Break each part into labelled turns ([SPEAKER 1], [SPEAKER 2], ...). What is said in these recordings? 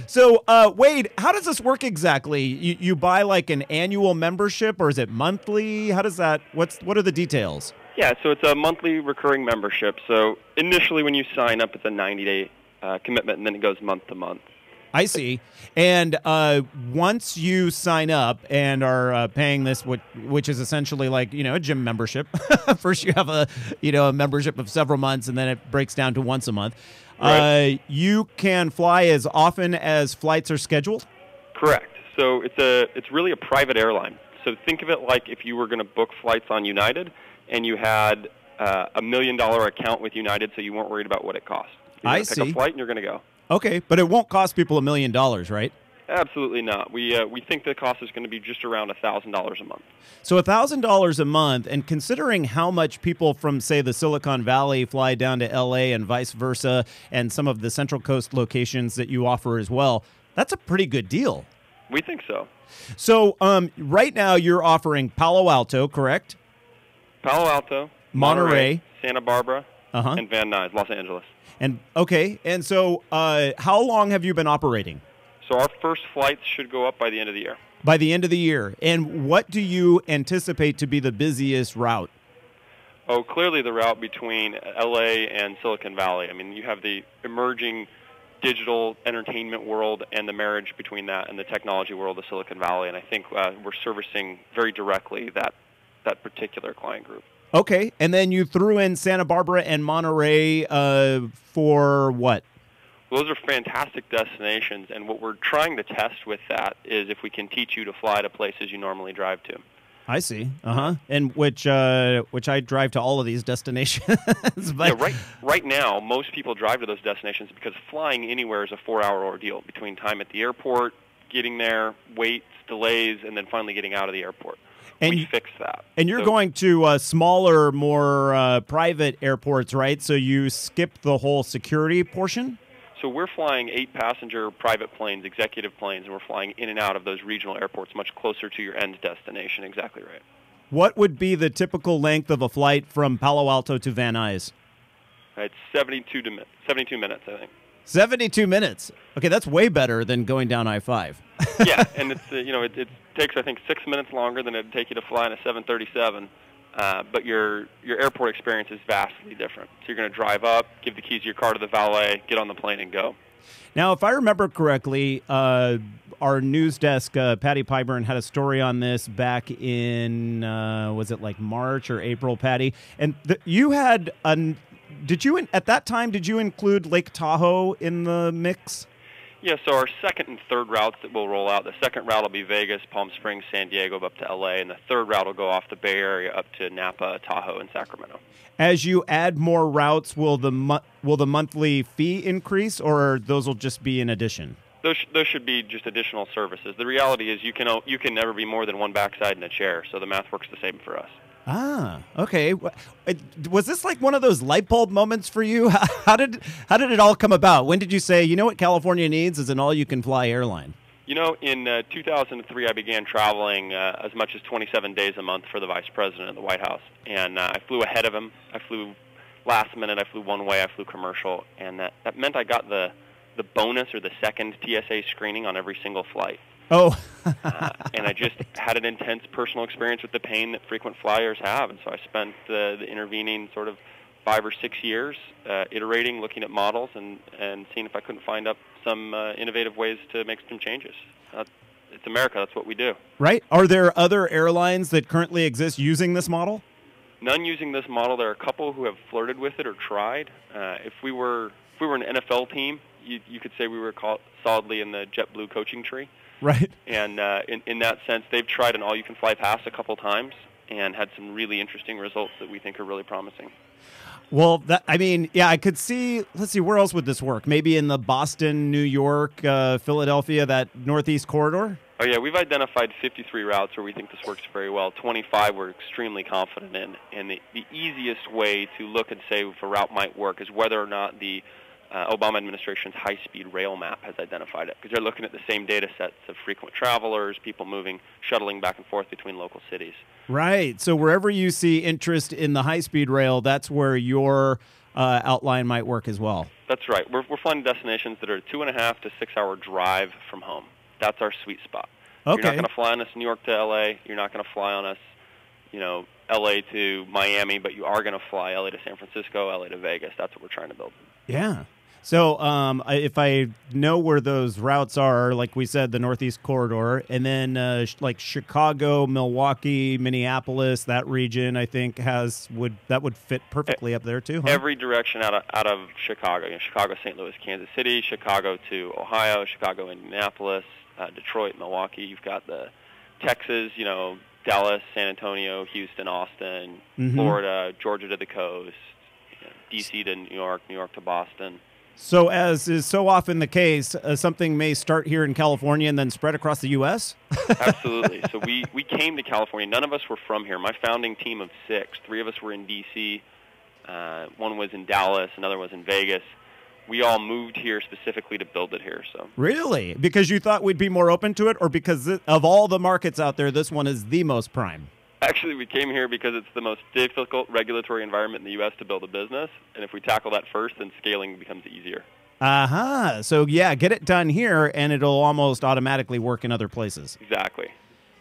[SPEAKER 1] So, Wade, how does this work exactly? You buy like an annual membership, or is it monthly? How does that? What are the details?
[SPEAKER 2] Yeah, so it's a monthly recurring membership. So initially when you sign up, it's a 90-day commitment, and then it goes month to month.
[SPEAKER 1] I see. And once you sign up and are paying this, which is essentially like a gym membership. First, you have a membership of several months, and then it breaks down to once a month.
[SPEAKER 2] Right.
[SPEAKER 1] You can fly as often as flights are scheduled.
[SPEAKER 2] Correct. So it's really a private airline. So think of it like if you were going to book flights on United, and you had $1 million account with United, so you weren't worried about what it cost. You're going to pick a flight, and you're going to go.
[SPEAKER 1] Okay, but it won't cost people $1 million, right?
[SPEAKER 2] Absolutely not. We think the cost is going to be just around $1,000 a month.
[SPEAKER 1] So $1,000 a month, and considering how much people from, say, the Silicon Valley fly down to L.A. and vice versa, and some of the Central Coast locations that you offer as well, that's a pretty good deal.
[SPEAKER 2] We think so.
[SPEAKER 1] So right now you're offering Palo Alto, correct?
[SPEAKER 2] Palo Alto,
[SPEAKER 1] Monterey,
[SPEAKER 2] Santa Barbara, and Van Nuys, Los Angeles.
[SPEAKER 1] And okay, and so how long have you been operating?
[SPEAKER 2] So our first flights should go up by the end of the year.
[SPEAKER 1] By the end of the year. And what do you anticipate to be the busiest route?
[SPEAKER 2] Oh, clearly the route between L.A. and Silicon Valley. I mean, you have the emerging digital entertainment world and the marriage between that and the technology world of Silicon Valley. And I think we're servicing very directly that particular client group.
[SPEAKER 1] Okay, and then you threw in Santa Barbara and Monterey for what?
[SPEAKER 2] Well, those are fantastic destinations, and what we're trying to test with that is if we can teach you to fly to places you normally drive to.
[SPEAKER 1] I see. And which I drive to all of these destinations. But
[SPEAKER 2] yeah, right now, most people drive to those destinations because flying anywhere is a 4-hour ordeal between time at the airport, getting there, waits, delays, and then finally getting out of the airport. And we fix that.
[SPEAKER 1] And you're going to smaller, more private airports, right? So you skip the whole security portion?
[SPEAKER 2] So we're flying 8-passenger private planes, executive planes, and we're flying in and out of those regional airports much closer to your end destination. Exactly right.
[SPEAKER 1] What would be the typical length of a flight from Palo Alto to Van Nuys?
[SPEAKER 2] It's 72 minutes, I think.
[SPEAKER 1] 72 minutes. Okay, that's way better than going down I-5.
[SPEAKER 2] Yeah, and it's it takes I think 6 minutes longer than it'd take you to fly in a 737. But your airport experience is vastly different. So you're going to drive up, give the keys to your car to the valet, get on the plane, and go.
[SPEAKER 1] Now, if I remember correctly, our news desk, Patty Pyburn, had a story on this back in, was it like March or April, Patty? And you had at that time, did you include Lake Tahoe in the mix?
[SPEAKER 2] Yeah, so our second and third routes that we'll roll out, the second route will be Vegas, Palm Springs, San Diego, up to L.A., and the third route will go off the Bay Area up to Napa, Tahoe, and Sacramento.
[SPEAKER 1] As you add more routes, will the monthly fee increase, or those will just be in addition?
[SPEAKER 2] Those should be just additional services. The reality is you can never be more than one backside in a chair, so the math works the same for us.
[SPEAKER 1] Ah, okay. Was this like one of those light bulb moments for you? How did it all come about? When did you say, you know what California needs is an all-you-can-fly airline?
[SPEAKER 2] In 2003, I began traveling as much as 27 days a month for the Vice President of the White House. And I flew ahead of him. I flew last minute. I flew one way. I flew commercial. And that meant I got the bonus or the second TSA screening on every single flight.
[SPEAKER 1] Oh.
[SPEAKER 2] And I just had an intense personal experience with the pain that frequent flyers have. And so I spent the intervening sort of 5 or 6 years iterating, looking at models, and seeing if I couldn't find up some innovative ways to make some changes. It's America. That's what we do.
[SPEAKER 1] Right. Are there other airlines that currently exist using this model?
[SPEAKER 2] None using this model. There are a couple who have flirted with it or tried. If we were an NFL team, you could say we were solidly in the JetBlue coaching tree.
[SPEAKER 1] Right.
[SPEAKER 2] And in that sense, they've tried an all-you-can-fly pass a couple times and had some really interesting results that we think are really promising.
[SPEAKER 1] Well, I could see, let's see, where else would this work? Maybe in the Boston, New York, Philadelphia, that Northeast corridor?
[SPEAKER 2] Oh, yeah, we've identified 53 routes where we think this works very well. 25 we're extremely confident in. And the easiest way to look and say if a route might work is whether or not the Obama administration's high-speed rail map has identified it, because they're looking at the same data sets of frequent travelers, people shuttling back and forth between local cities.
[SPEAKER 1] Right. So wherever you see interest in the high-speed rail, that's where your outline might work as well.
[SPEAKER 2] That's right. We're flying to destinations that are 2.5 to 6 hour drive from home. That's our sweet spot.
[SPEAKER 1] Okay.
[SPEAKER 2] You're not going to fly on us New York to L.A. You're not going to fly on us, L.A. to Miami, but you are going to fly L.A. to San Francisco, L.A. to Vegas. That's what we're trying to build.
[SPEAKER 1] Yeah. So if I know where those routes are, like we said, the Northeast Corridor, and then like Chicago, Milwaukee, Minneapolis, that region, I think would fit perfectly up there too. Huh?
[SPEAKER 2] Every direction out of Chicago. Chicago, St. Louis, Kansas City, Chicago to Ohio, Chicago, Indianapolis, Detroit, Milwaukee. You've got the Texas, Dallas, San Antonio, Houston, Austin, Florida, Georgia to the coast, D.C. to New York, New York to Boston.
[SPEAKER 1] So, as is so often the case, something may start here in California and then spread across the U.S.?
[SPEAKER 2] Absolutely. So we came to California. None of us were from here. My founding team of 6, 3 of us were in D.C., one was in Dallas, another was in Vegas. We all moved here specifically to build it here. So
[SPEAKER 1] Really? Because you thought we'd be more open to it, or because of all the markets out there, this one is the most prime?
[SPEAKER 2] Actually, we came here because it's the most difficult regulatory environment in the U.S. to build a business, and if we tackle that first, then scaling becomes easier.
[SPEAKER 1] So, yeah, get it done here, and it'll almost automatically work in other places.
[SPEAKER 2] Exactly.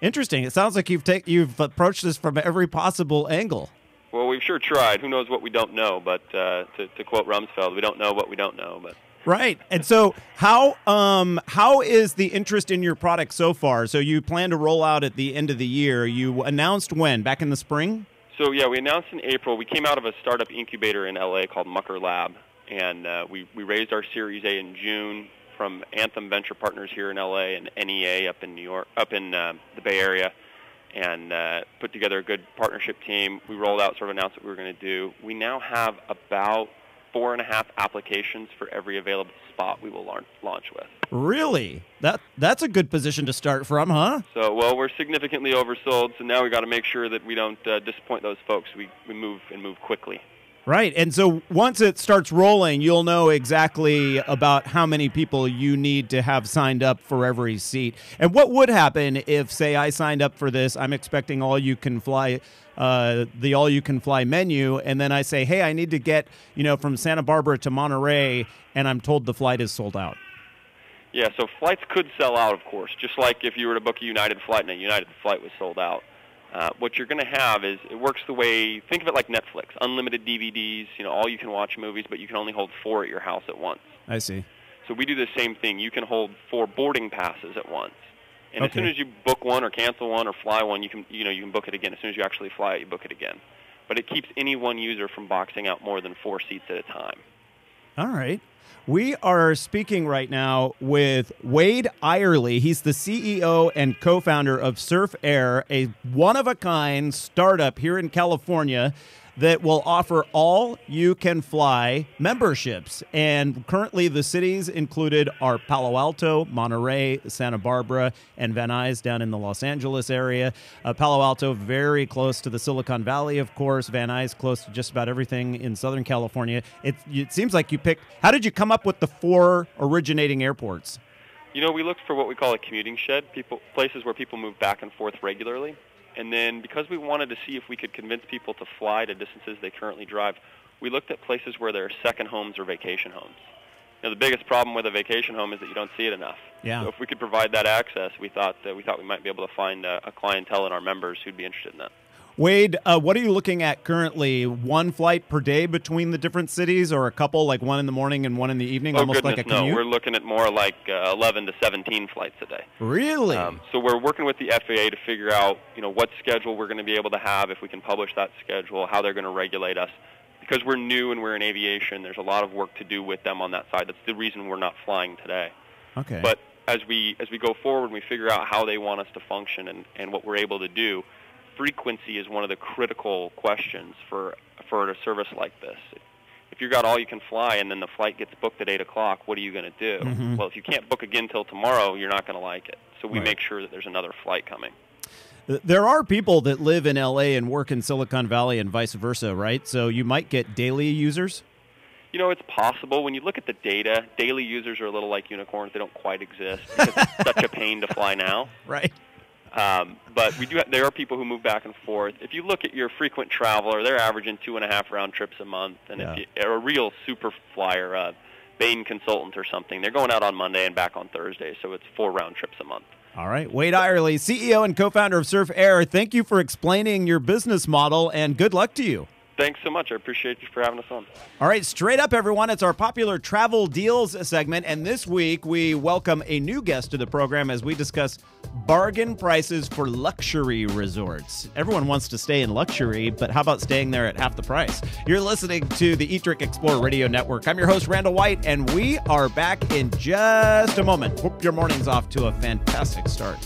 [SPEAKER 1] Interesting. It sounds like you've approached this from every possible angle.
[SPEAKER 2] Well, we've sure tried. Who knows what we don't know? But to quote Rumsfeld, we don't know what we don't know. But
[SPEAKER 1] right. And so how is the interest in your product so far? So you plan to roll out at the end of the year. You announced when? Back in the spring?
[SPEAKER 2] So, yeah, we announced in April. We came out of a startup incubator in L.A. called Mucker Lab, and we raised our Series A in June from Anthem Venture Partners here in L.A. and NEA up in New York, up in the Bay Area, and put together a good partnership team. We rolled out, sort of announced what we were going to do. We now have about 4.5 applications for every available spot we will launch with.
[SPEAKER 1] Really? That's a good position to start from, huh?
[SPEAKER 2] So, well, we're significantly oversold, so now we got to make sure that we don't disappoint those folks. We move quickly.
[SPEAKER 1] Right. And so once it starts rolling, you'll know exactly about how many people you need to have signed up for every seat. And what would happen if, say, I signed up for this, I'm expecting all-you-can-fly, the all-you-can-fly menu, and then I say, hey, I need to get, from Santa Barbara to Monterey, and I'm told the flight is sold out.
[SPEAKER 2] Yeah, so flights could sell out, of course, just like if you were to book a United flight and a United flight was sold out. What you're going to have is, it works the way, think of it like Netflix, unlimited DVDs, all you can watch movies, but you can only hold 4 at your house at once.
[SPEAKER 1] I see.
[SPEAKER 2] So we do the same thing. You can hold 4 boarding passes at once. And
[SPEAKER 1] Okay.
[SPEAKER 2] as soon as you book one or cancel one or fly one, you can book it again. As soon as you actually fly it, you book it again. But it keeps any one user from boxing out more than 4 seats at a time.
[SPEAKER 1] All right. We are speaking right now with Wade Eyerly. He's the CEO and co-founder of Surf Air, a one-of-a-kind startup here in California that will offer all-you-can-fly memberships. And currently the cities included are Palo Alto, Monterey, Santa Barbara, and Van Nuys down in the Los Angeles area. Palo Alto, very close to the Silicon Valley, of course. Van Nuys, close to just about everything in Southern California. It seems like you picked... How did you come up with the 4 originating airports?
[SPEAKER 2] We looked for what we call a commuting shed, places where people move back and forth regularly. And then because we wanted to see if we could convince people to fly to distances they currently drive, we looked at places where there are second homes or vacation homes. The biggest problem with a vacation home is that you don't see it enough.
[SPEAKER 1] Yeah.
[SPEAKER 2] So if we could provide that access, we thought we might be able to find a clientele in our members who'd be interested in that.
[SPEAKER 1] Wade, what are you looking at currently? 1 flight per day between the different cities, or a couple, like 1 in the morning and 1 in the evening, almost
[SPEAKER 2] goodness,
[SPEAKER 1] like a commute?
[SPEAKER 2] No, we're looking at more like 11 to 17 flights a day.
[SPEAKER 1] Really?
[SPEAKER 2] So we're working with the FAA to figure out, what schedule we're going to be able to have, if we can publish that schedule, how they're going to regulate us. Because we're new and we're in aviation, there's a lot of work to do with them on that side. That's the reason we're not flying today.
[SPEAKER 1] Okay.
[SPEAKER 2] But as we go forward and we figure out how they want us to function and what we're able to do, frequency is one of the critical questions for a service like this. If you've got all you can fly and then the flight gets booked at 8 o'clock, what are you going to do?
[SPEAKER 1] Mm-hmm.
[SPEAKER 2] Well, if you can't book again till tomorrow, you're not going to like it. So we
[SPEAKER 1] Right.
[SPEAKER 2] make sure that there's another flight coming.
[SPEAKER 1] There are people that live in L.A. and work in Silicon Valley and vice versa, right? So you might get daily users?
[SPEAKER 2] It's possible. When you look at the data, daily users are a little like unicorns. They don't quite exist because it's such a pain to fly now.
[SPEAKER 1] Right.
[SPEAKER 2] But there are people who move back and forth. If you look at your frequent traveler, they're averaging 2.5 round trips a month. And
[SPEAKER 1] Yeah.
[SPEAKER 2] if you're a real super flyer, Bain Consultant or something. They're going out on Monday and back on Thursday, so it's 4 round trips a month.
[SPEAKER 1] All right. Wade Irely, CEO and co-founder of Surf Air, thank you for explaining your business model, and good luck to you.
[SPEAKER 2] Thanks so much. I appreciate you for having us on.
[SPEAKER 1] All right, straight up, everyone. It's our popular travel deals segment, and this week we welcome a new guest to the program as we discuss bargain prices for luxury resorts. Everyone wants to stay in luxury, but how about staying there at half the price? You're listening to the Electric Explorer Radio Network. I'm your host, Randall White, and we are back in just a moment. Hope your morning's off to a fantastic start.